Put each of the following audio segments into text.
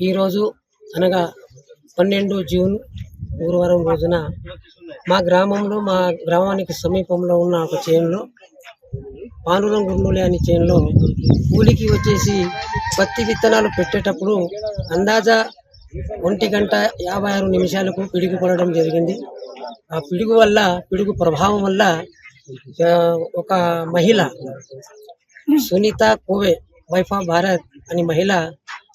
ఈ రోజు అనగా 12 జూన్ గురువారం రోజున మా గ్రామానికి సమీపంలో ఉన్న ఒక చేనులో పానురం గుండులే అనే చేనులో కూలికి వచ్చేసి పత్తి విత్తనాలు పెట్టేటప్పుడు అందాజా 1:56 పిడుగు పడడం జరిగింది. ఆ పిడుగు ప్రభావం వల్ల ఒక మహిళ సునీత కోవే వైఫ్ ఆఫ్ భారత్ అనే మహిళ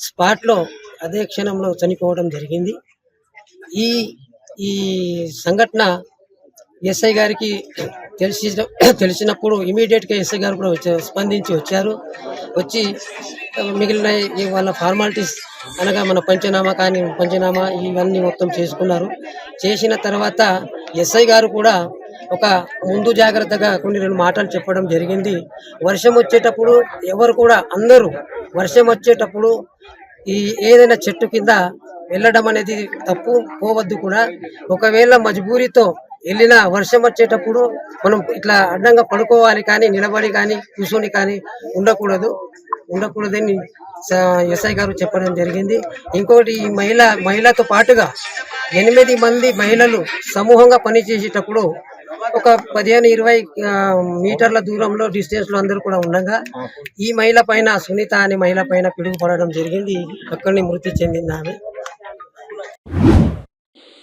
స్పాట్లో అదే క్షణంలో చనిపోవడం జరిగింది. ఈ సంఘటన ఎస్ఐ గారికి తెలిసినప్పుడు ఇమీడియట్గా ఎస్ఐ గారు కూడా స్పందించి వచ్చి మిగిలిన వాళ్ళ ఫార్మాలిటీస్ అనగా మన పంచనామా ఇవన్నీ మొత్తం చేసుకున్నారు. చేసిన తర్వాత ఎస్ఐ గారు కూడా ఒక ముందు జాగ్రత్తగా కొన్ని 2 మాటలు చెప్పడం జరిగింది. వర్షం వచ్చేటప్పుడు ఎవరు కూడా అందరూ వర్షం వచ్చేటప్పుడు ఏదైనా చెట్టు కింద వెళ్ళడం అనేది తప్పు, పోవద్దు కూడా. ఒకవేళ మజ్బూరితో వెళ్ళినా వర్షం వచ్చేటప్పుడు మనం ఇట్లా అడ్డంగా పడుకోవాలి కానీ నిలబడి కానీ కూర్చొని కానీ ఉండకూడదని ఎస్ఐ గారు చెప్పడం జరిగింది. ఇంకోటి ఈ మహిళతో పాటుగా 8 మంది మహిళలు సమూహంగా పనిచేసేటప్పుడు ఒక 15-20 మీటర్ల దూరంలో డిస్టెన్స్ లో అందరూ కూడా ఉండగా ఈ మహిళ పైన సునీత అనే మహిళ పైన పిడుగు పడడం జరిగింది. అక్కడనే మృతి చెందింది ఆమె.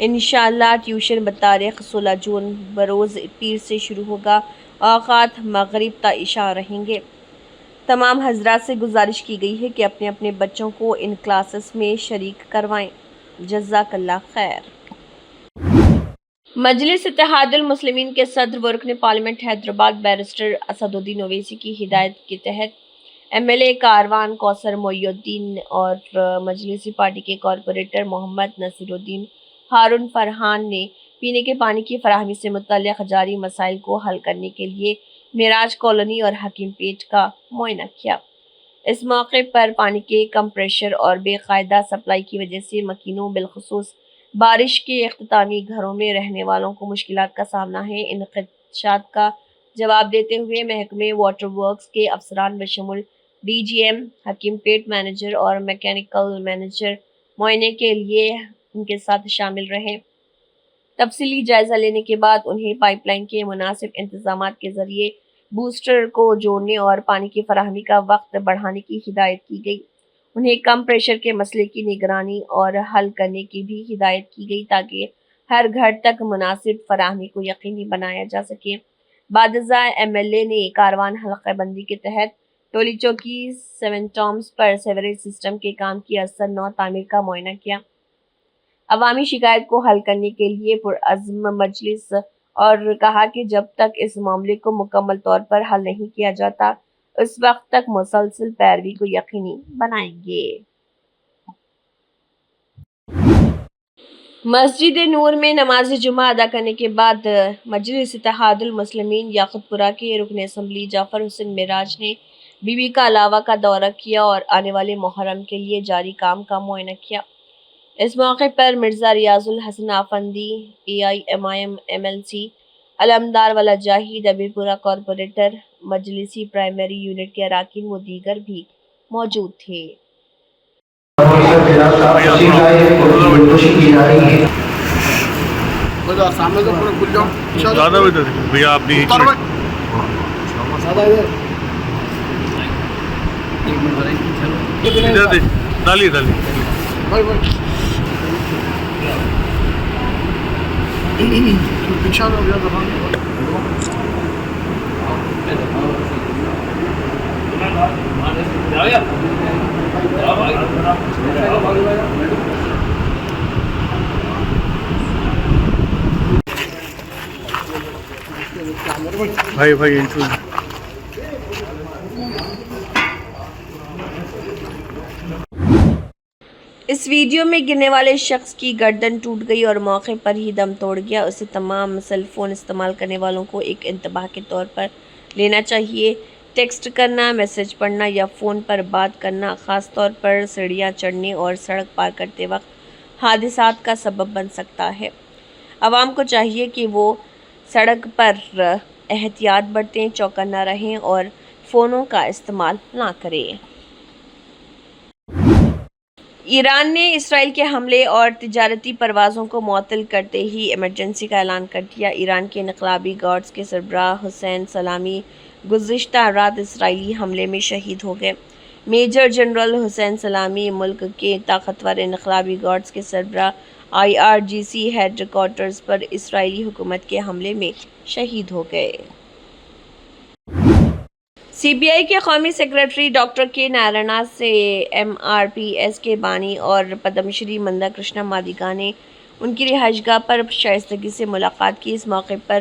انشاءاللہ ٹیوشن بتاریخ 16 جون بروز پیر سے شروع ہوگا، اوقات مغرب تا عشاء رہیں گے۔ تمام حضرات سے گزارش کی گئی ہے کہ اپنے اپنے بچوں کو ان کلاسز میں شریک کروائیں۔ جزاک اللہ خیر۔ مجلس اتحاد المسلمین کے صدر و رکن پارلیمنٹ حیدرآباد بیرسٹر اسد الدین اویسی کی ہدایت کے تحت ایم ایل اے کاروان کوثر محی الدین اور مجلسی پارٹی کے کارپوریٹر محمد نصیر الدین ہارون فرحان نے پینے کے پانی کی فراہمی سے متعلق جاری مسائل کو حل کرنے کے لیے معراج کالونی اور حکیم پیٹ کا معائنہ کیا۔ اس موقع پر پانی کے کم پریشر اور بے قاعدہ سپلائی کی وجہ سے مکینوں بالخصوص بارش کے اختتامی گھروں میں رہنے والوں کو مشکلات کا سامنا ہے۔ ان خدشات کا جواب دیتے ہوئے محکمہ واٹر ورکس کے افسران بشمول ڈی جی ایم، حکیم پیٹ مینیجر اور میکینیکل مینیجر معائنے کے لیے ان کے ساتھ شامل رہے۔ تفصیلی جائزہ لینے کے بعد انہیں پائپ لائن کے مناسب انتظامات کے ذریعے بوسٹر کو جوڑنے اور پانی کی فراہمی کا وقت بڑھانے کی ہدایت کی گئی۔ انہیں کم پریشر کے مسئلے کی نگرانی اور حل کرنے کی بھی ہدایت کی گئی تاکہ ہر گھر تک مناسب فراہمی کو یقینی بنایا جا سکے۔ بعد ازاں ایم ایل اے نے کاروان حلقہ بندی کے تحت ٹولی چوکی 7 ٹامز پر سیوریج سسٹم کے کام کی اثر نو تعمیر کا معائنہ کیا۔ عوامی شکایت کو حل کرنے کے لیے پرعزم مجلس اور کہا کہ جب تک اس معاملے کو مکمل طور پر حل نہیں کیا جاتا اس وقت تک مسلسل پیروی کو یقینی بنائیں گے۔ مسجد نور میں نماز جمعہ ادا کرنے کے بعد مجلس اتحاد المسلمین یاقوت پورہ کے رکن اسمبلی جعفر حسین معراج نے بی بی کا علاوہ کا دورہ کیا اور آنے والے محرم کے لیے جاری کام کا معائنہ کیا۔ اس موقع پر مرزا ریاض الحسن آفندی AIMIM MLC، علمدار والا جاہید ابیر پورہ کارپوریٹر، مجلسی پرائمری یونٹ کے اراکین و دیگر بھی موجود تھے۔ بھائی انٹرو اس ویڈیو میں گرنے والے شخص کی گردن ٹوٹ گئی اور موقع پر ہی دم توڑ گیا۔ اسے تمام سیل فون استعمال کرنے والوں کو ایک انتباہ کے طور پر لینا چاہیے۔ ٹیکسٹ کرنا، میسج پڑھنا یا فون پر بات کرنا خاص طور پر سیڑھیاں چڑھنے اور سڑک پار کرتے وقت حادثات کا سبب بن سکتا ہے۔ عوام کو چاہیے کہ وہ سڑک پر احتیاط برتیں، چوکنا رہیں اور فونوں کا استعمال نہ کریں۔ ایران نے اسرائیل کے حملے اور تجارتی پروازوں کو معطل کرتے ہی ایمرجنسی کا اعلان کر دیا۔ ایران کے انقلابی گارڈز کے سربراہ حسین سلامی گزشتہ رات اسرائیلی حملے میں شہید ہو گئے۔ میجر جنرل حسین سلامی ملک کے طاقتور انقلابی گارڈز کے سربراہ IRGC ہیڈ کوارٹرز پر اسرائیلی حکومت کے حملے میں شہید ہو گئے۔ CBI کے قومی سیکرٹری ڈاکٹر کے نارائنا سے MRPS کے بانی اور پدم شری مندا کرشنا مادیگا نے ان کی رہائش گاہ پر شائستگی سے ملاقات کی۔ اس موقع پر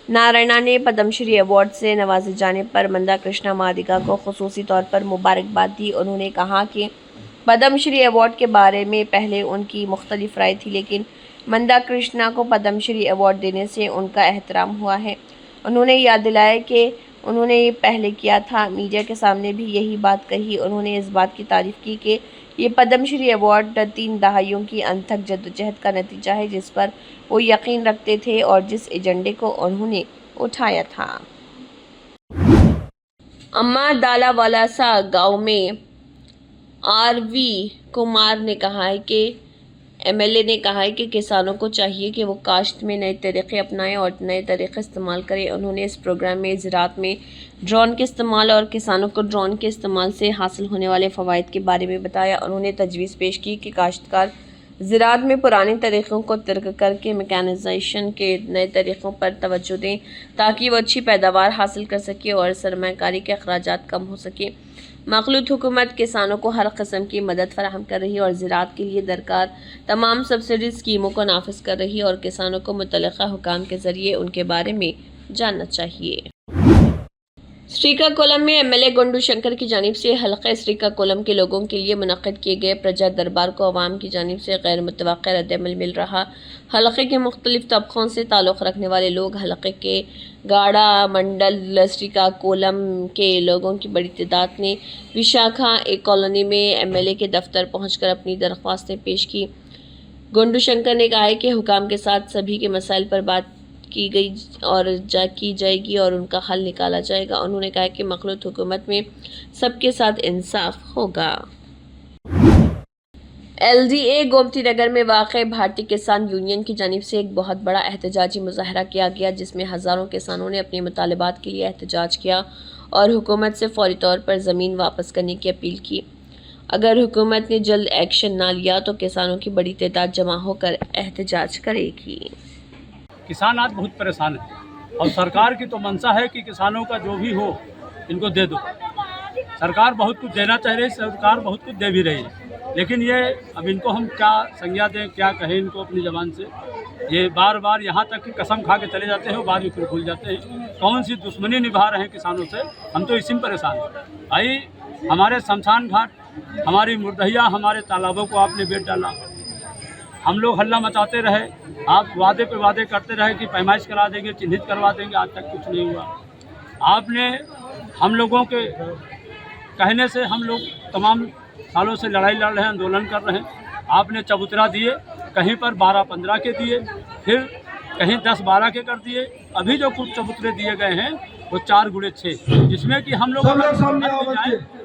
نارائنا نے پدم شری ایوارڈ سے نوازے جانے پر مندا کرشنا مادیگا کو خصوصی طور پر مبارکباد دی۔ انہوں نے کہا کہ پدم شری ایوارڈ کے بارے میں پہلے ان کی مختلف رائے تھی، لیکن مندا کرشنا کو پدم شری ایوارڈ دینے سے ان کا احترام ہوا ہے۔ انہوں نے یاد دلایا کہ انہوں نے یہ پہلے کیا تھا، میڈیا کے سامنے بھی یہی بات کہی۔ انہوں نے اس بات کی تعریف کی کہ یہ پدم شری ایوارڈ 3 دہائیوں کی انتھک جدوجہد کا نتیجہ ہے جس پر وہ یقین رکھتے تھے اور جس ایجنڈے کو انہوں نے اٹھایا تھا۔ اما دالا والاسا گاؤں میں RV کمار نے کہا ہے کہ MLA نے کہا ہے کہ کسانوں کو چاہیے کہ وہ کاشت میں نئے طریقے اپنائیں اور نئے طریقے استعمال کریں۔ انہوں نے اس پروگرام میں زراعت میں ڈرون کے استعمال اور کسانوں کو ڈرون کے استعمال سے حاصل ہونے والے فوائد کے بارے میں بتایا۔ انہوں نے تجویز پیش کی کہ کاشتکار زراعت میں پرانے طریقوں کو ترک کر کے میکانائزیشن کے نئے طریقوں پر توجہ دیں تاکہ وہ اچھی پیداوار حاصل کر سکے اور سرمایہ کاری کے اخراجات کم ہو سکے۔ مخلوط حکومت کسانوں کو ہر قسم کی مدد فراہم کر رہی ہے اور زراعت کے لیے درکار تمام سبسڈی اسکیموں کو نافذ کر رہی ہے اور کسانوں کو متعلقہ حکام کے ذریعے ان کے بارے میں جاننا چاہیے۔ سریکاکولم میں ایم ایل اے گنڈو شنکر کی جانب سے حلقہ سریکاکولم کے لوگوں کے لیے منعقد کیے گئے پرجا دربار کو عوام کی جانب سے غیر متوقع رد عمل مل رہا۔ حلقے کے مختلف طبقوں سے تعلق رکھنے والے لوگ حلقے کے گاڑا منڈل سریکاکولم کے لوگوں کی بڑی تعداد نے وشاکھا ایک کالونی میں ایم ایل اے کے دفتر پہنچ کر اپنی درخواستیں پیش کی۔ گنڈو شنکر نے کہا ہے کہ حکام کے ساتھ سبھی کے مسائل پر بات کی گئی اور کی جائے گی اور ان کا حل نکالا جائے گا۔ انہوں نے کہا کہ مخلوط حکومت میں سب کے ساتھ انصاف ہوگا۔ L D A Gomti Nagar میں واقع بھارتی کسان یونین کی جانب سے ایک بہت بڑا احتجاجی مظاہرہ کیا گیا جس میں ہزاروں کسانوں نے اپنے مطالبات کے لیے احتجاج کیا اور حکومت سے فوری طور پر زمین واپس کرنے کی اپیل کی۔ اگر حکومت نے جلد ایکشن نہ لیا تو کسانوں کی بڑی تعداد جمع ہو کر احتجاج کرے گی۔ کسان آج بہت پریشان ہے اور سرکار کی تو منشا ہے کہ کسانوں کا جو بھی ہو ان کو دے دو۔ سرکار بہت کچھ دینا چاہ رہی ہے، سرکار بہت کچھ دے بھی رہی ہے، لیکن یہ اب ان کو ہم کیا سنجھا دیں، کیا کہیں ان کو اپنی زبان سے۔ یہ بار بار یہاں تک کہ قسم کھا کے چلے جاتے ہیں، بعد میں پھر بھول جاتے ہیں۔ کون سی دشمنی نبھا رہے ہیں کسانوں سے، ہم تو اسی میں پریشان ہیں۔ بھائی ہمارے شمشان گھاٹ، ہماری مردہیا، ہمارے تالابوں کو آپ نے بیچ ڈالا۔ ہم لوگ ہلہ مچاتے رہے، آپ وعدے پہ وعدے کرتے رہے کہ پیمائش کرا دیں گے، چنھت کروا دیں گے، آج تک کچھ نہیں ہوا۔ آپ نے ہم لوگوں کے کہنے سے ہم لوگ تمام سالوں سے لڑائی لڑ رہے ہیں، آندولن کر رہے ہیں۔ آپ نے چبوترا دیے، کہیں پر 12-15 کے دیے، پھر کہیں 10-12 کے کر دیے۔ ابھی جو کچھ چبوترے دیے گئے ہیں وہ 4x6، جس میں کہ ہم لوگ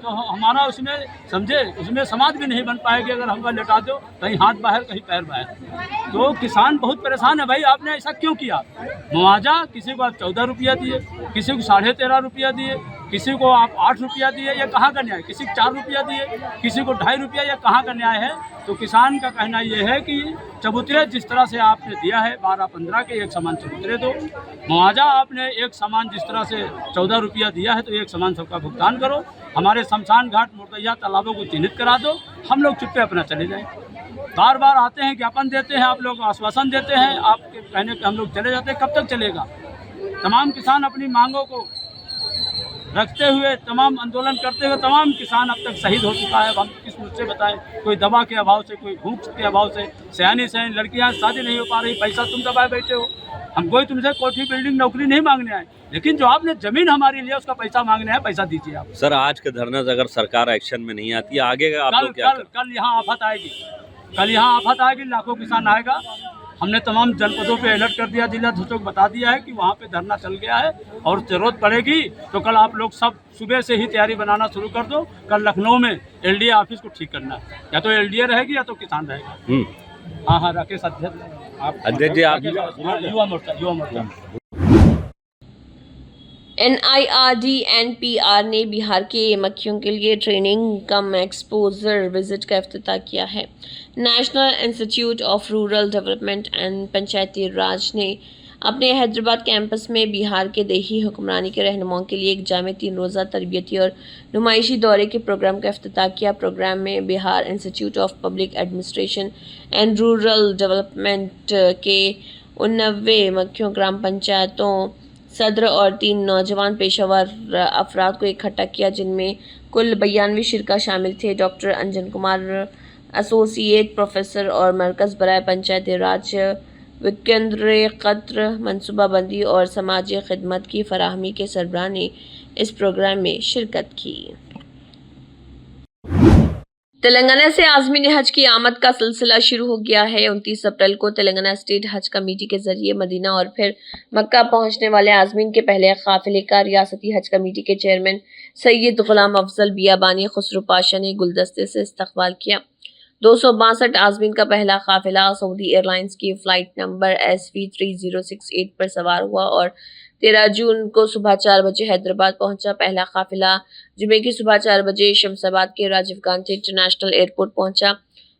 تو ہمارا اس میں سمجھے اس میں سماج بھی نہیں بن پائے گی اگر ہم کو لٹا دو، کہیں ہاتھ باہر کہیں پیر باہر۔ تو کسان بہت پریشان ہے۔ بھائی آپ نے ایسا کیوں کیا؟ معاوضہ کسی کو آپ 14 روپیہ دیے، کسی کو 13.5 روپیہ دیے، کسی کو آپ 8 روپیہ دیے، یہ کہاں کا نیائے؟ کسی کو 4 روپیہ دیے، کسی کو 2.5 روپیہ، یہ کہاں کا نیائے ہے؟ تو کسان کا کہنا یہ ہے کہ چبوترے جس طرح سے آپ نے دیا ہے 12-15 کے ایک سامان چبوترے دو، معاوضہ آپ نے ایک سامان جس طرح سے 14 روپیہ دیا ہے تو ایک سامان سب کا بھگتان کرو، ہمارے شمشان گھاٹ مردیا تالابوں کو چنھت کرا دو، ہم لوگ چپے اپنا چلے جائیں۔ بار بار آتے ہیں، جاپن دیتے ہیں، آپ لوگ آشواسن دیتے ہیں، آپ کے کہنے پہ ہم لوگ چلے جاتے ہیں۔ کب تک چلے گا؟ تمام کسان اپنی مانگوں کو رکھتے ہوئے، تمام آندولن کرتے ہوئے تمام کسان اب تک شہید ہو چکا ہے۔ اب ہم کس مجھ سے بتائیں؟ کوئی دوا کے ابھاؤ سے، کوئی بھوک کے ابھاؤ سے، سیانی لڑکیاں شادی نہیں ہو پا رہی، پیسہ تم دبائے بیٹھے ہو۔ ہم کوئی تم سے کوٹھی بلڈنگ نوکری نہیں مانگنے آئے، لیکن جو آپ نے زمین ہماری لی ہے اس کا پیسہ مانگنے آئے، پیسہ دیجیے آپ۔ سر آج کے دھرنے سے اگر سرکار ایکشن میں نہیں آتی ہے آگے کا آپ لوگ کیا کریں؟ کل یہاں آفت آئے گی، کل یہاں آفت آئے گی، لاکھوں کسان آئے گا۔ ہم نے تمام جنپدوں پہ الرٹ کر دیا، ضلع دھتوں کو بتا دیا ہے کہ وہاں پہ دھرنا چل گیا ہے اور ضرورت پڑے گی تو کل آپ لوگ سب صبح سے ہی تیاری بنانا شروع کر دو۔ کل لکھنؤ میں ایل ڈی اے آفس کو ٹھیک کرنا ہے، یا تو ایل ڈی اے رہے گی یا تو کسان رہے گا۔ ہاں راکیش ادھیش جی آپ یووا مورچہ۔ NIRDNPR نے بہار کے مکھیوں کے لیے ٹریننگ کم ایکسپوزر وزٹ کا افتتاح کیا ہے۔ National Institute of Rural Development and Panchayati Raj نے اپنے حیدرآباد کیمپس میں بہار کے دیہی حکمرانی کے رہنماؤں کے لیے ایک جامع 3 روزہ تربیتی اور نمائشی دورے کے پروگرام کا افتتاح کیا۔ پروگرام میں Bihar Institute of Public Administration and Rural Development کے 89 مکھیوں گرام پنچایتوں صدر اور 3 نوجوان پیشہ ور افراد کو اکٹھا کیا، جن میں کل 92 شرکا شامل تھے۔ ڈاکٹر انجن کمار ایسوسی ایٹ پروفیسر اور مرکز برائے پنچایتی راج وکیندر قطر منصوبہ بندی اور سماجی خدمت کی فراہمی کے سربراہ نے اس پروگرام میں شرکت کی۔ تلنگانہ سے عازمین حج کی آمد کا سلسلہ شروع ہو گیا ہے۔ 29 اپریل کو تلنگانہ اسٹیٹ حج کمیٹی کے ذریعے مدینہ اور پھر مکہ پہنچنے والے عازمین کے پہلے قافلے کا ریاستی حج کمیٹی کے چیئرمین سید غلام افضل بیابانی خسرو پاشا نے گلدستے سے استقبال کیا۔ 262 عازمین کا پہلا قافلہ سعودی ایئر لائنز کی فلائٹ نمبر SV3068 پر سوار ہوا اور 13 جون کو صبح 4 بجے حیدرآباد پہنچا۔ پہلا قافلہ جمعے کی صبح 4 بجے شمس آباد کے راجیو گاندھی انٹرنیشنل ایئرپورٹ پہنچا۔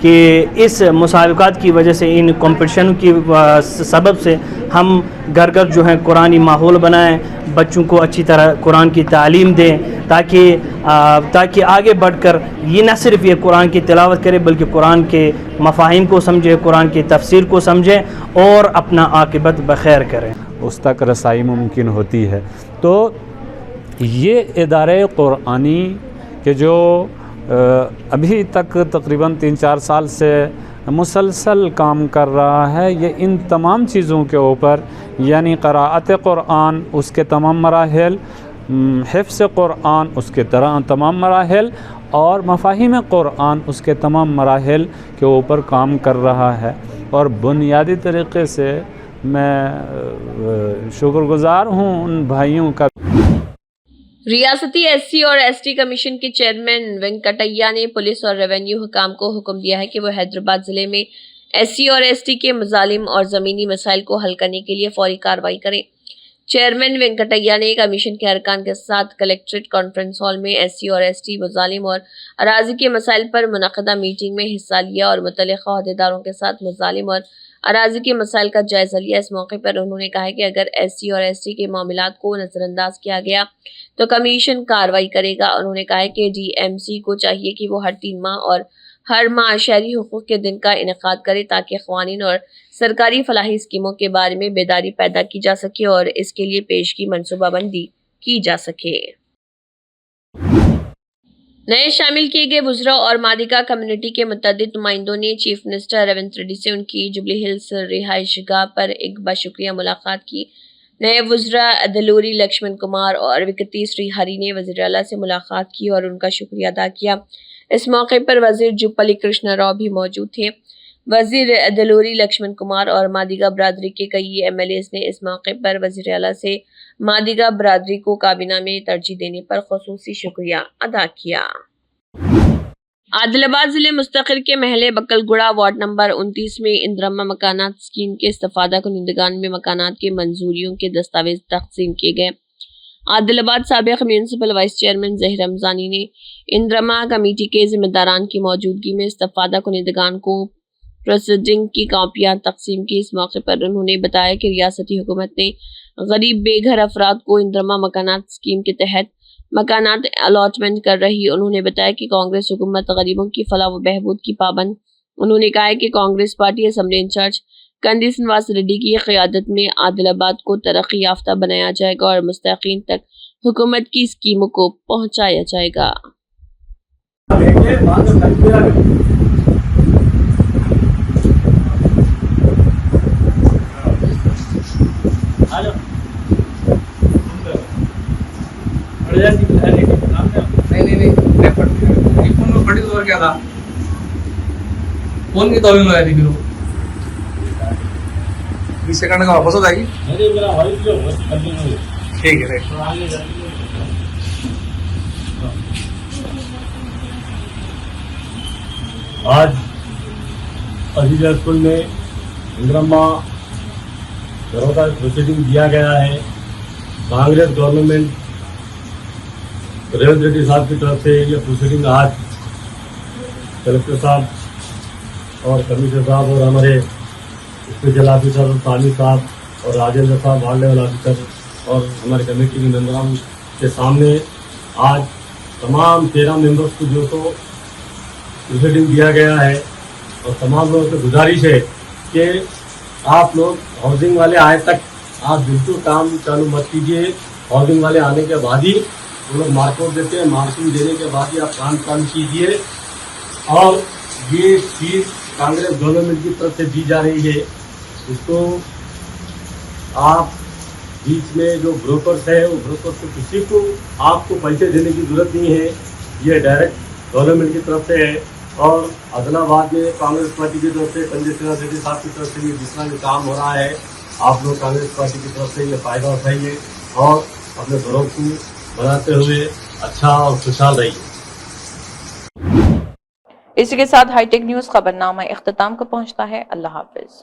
کہ اس مسابقات کی وجہ سے، ان کمپٹیشن کی سبب سے ہم گھر گھر جو ہیں قرآنی ماحول بنائیں، بچوں کو اچھی طرح قرآن کی تعلیم دیں، تاکہ آگے بڑھ کر یہ نہ صرف یہ قرآن کی تلاوت کرے بلکہ قرآن کے مفاہیم کو سمجھے، قرآن کی تفسیر کو سمجھیں اور اپنا عاقبت بخیر کریں، اس تک رسائی ممکن ہوتی ہے۔ تو یہ ادارے قرآنی کہ جو ابھی تک تقریباً 3-4 سال سے مسلسل کام کر رہا ہے، یہ ان تمام چیزوں کے اوپر، یعنی قراءت قرآن اس کے تمام مراحل، حفظ قرآن اس کے تمام مراحل اور مفاہیم قرآن اس کے تمام مراحل کے اوپر کام کر رہا ہے، اور بنیادی طریقے سے میں شکر گزار ہوں ان بھائیوں کا۔ ریاستی ایس سی اور ایس ٹی کمیشن کے چیئرمین وینکٹیا نے پولیس اور ریونیو حکام کو حکم دیا ہے کہ وہ حیدرآباد ضلع میں ایس سی اور ایس ٹی کے مظالم اور زمینی مسائل کو حل کرنے کے لیے فوری کارروائی کریں۔ چیئرمین وینکٹیا نے کمیشن کے ارکان کے ساتھ کلیکٹریٹ کانفرنس ہال میں ایس سی اور ایس ٹی مظالم اور اراضی کے مسائل پر منعقدہ میٹنگ میں حصہ لیا اور متعلقہ عہدیداروں کے ساتھ مظالم اور اراضی کے مسائل کا جائزہ لیا۔ اس موقع پر انہوں نے کہا کہ اگر ایس سی اور ایس ٹی کے معاملات کو نظر انداز کیا گیا تو کمیشن کارروائی کرے گا۔ انہوں نے کہا کہ ڈی ایم سی کو چاہیے کہ وہ ہر 3 ماہ اور ہر ماہ شہری حقوق کے دن کا انعقاد کرے تاکہ قوانین اور سرکاری فلاحی اسکیموں کے بارے میں بیداری پیدا کی جا سکے اور اس کے لیے پیشگی منصوبہ بندی کی جا سکے۔ نئے شامل کیے گئے وزراء اور مادگا کمیونٹی کے متعدد نمائندوں نے چیف منسٹر ریونت ریڈی سے ان کی جوبلی ہلز رہائش گاہ پر ایک باشکریہ ملاقات کی۔ نئے وزراء دلوری لکشمن کمار اور وکرتی سری ہری نے وزیر اعلیٰ سے ملاقات کی اور ان کا شکریہ ادا کیا۔ اس موقع پر وزیر جوپلی کرشنا راؤ بھی موجود تھے۔ وزیر دلوری لکشمن کمار اور مادگا برادری کے کئی ایم ایل ایز نے اس موقع پر وزیر اعلیٰ سے مادگا برادری کو کابینہ میں ترجیح دینے پر خصوصی شکریہ ادا کیا۔ عادل آباد ضلع مستقر کے محلے بکل گڑا وارڈ نمبر 29 میں اندرما مکانات اسکیم کے استفادہ کنندگان میں مکانات کے منظوریوں کے دستاویز تقسیم کیے گئے۔ عادل آباد سابق میونسپل وائس چیئرمین ظہیر رمضانی نے اندرما کمیٹی کے ذمہ داران کی موجودگی میں استفادہ کنندگان کو پروسیڈنگ کی کاپیاں تقسیم کی۔ اس موقع پر انہوں نے بتایا کہ ریاستی حکومت نے غریب بے گھر افراد کو اندرما مکانات اسکیم کے تحت مکانات الاٹمنٹ کر رہی۔ انہوں نے بتایا کہ کانگریس حکومت غریبوں کی فلاح و بہبود کی پابند۔ انہوں نے کہا کہ Congress party assembly in charge Kandi Srinivas Reddy کی قیادت میں عادل آباد کو ترقی یافتہ بنایا جائے گا اور مستحقین تک حکومت کی اسکیموں کو پہنچایا جائے گا۔ کیا تھا فون کی توہین ہو جاتی، 20 سیکنڈ کا واپس ہو جائے گی۔ ٹھیک ہے۔ آج عزیز اسکول میں اندرما گھروں کا پروسیڈنگ دیا گیا ہے۔ کانگریس گورنمنٹ ریونت ریڈی صاحب کی طرف سے یہ پروسیڈنگ آج کلکٹر صاحب اور کمشنر صاحب اور ہمارے اسپیشل آفیسر ثانی صاحب اور راجندر صاحب وارڈ لیول آفیسر اور ہمارے کمیٹی کے ممبران کے سامنے آج تمام 13 ممبرس کو جو تو پروسیڈنگ دیا گیا ہے، اور تمام لوگوں سے گزارش ہے کہ آپ لوگ ہاؤسنگ والے آئے تک آپ بالکل کام چالو مت کیجیے۔ ہاؤسنگ والے آنے کے بعد ہی وہ لوگ مارکوٹ دیتے ہیں، مارکنگ دینے کے بعد ہی آپ کام چالو کیجیے۔ اور یہ چیز کانگریس گورنمنٹ کی طرف سے دی جا رہی ہے، اس کو آپ بیچ میں جو بروکرس ہے وہ بروکرس کو کسی کو آپ کو پیسے دینے کی ضرورت نہیں ہے، یہ ڈائریکٹ گورنمنٹ کی طرف سے ہے۔ اور عادل آباد میں کانگریس پارٹی کی طرف سے سنجے سنہا ریڈی صاحب کی طرف سے یہ جتنا بھی کام ہو رہا ہے، آپ لوگ کانگریس پارٹی کی طرف سے یہ فائدہ اٹھائیے اور اپنے گھروں کو بناتے ہوئے اچھا اور خوشحال رہیے۔ اسی کے ساتھ ہائی ٹیک نیوز خبرنامہ اختتام کو پہنچتا ہے۔ اللہ حافظ۔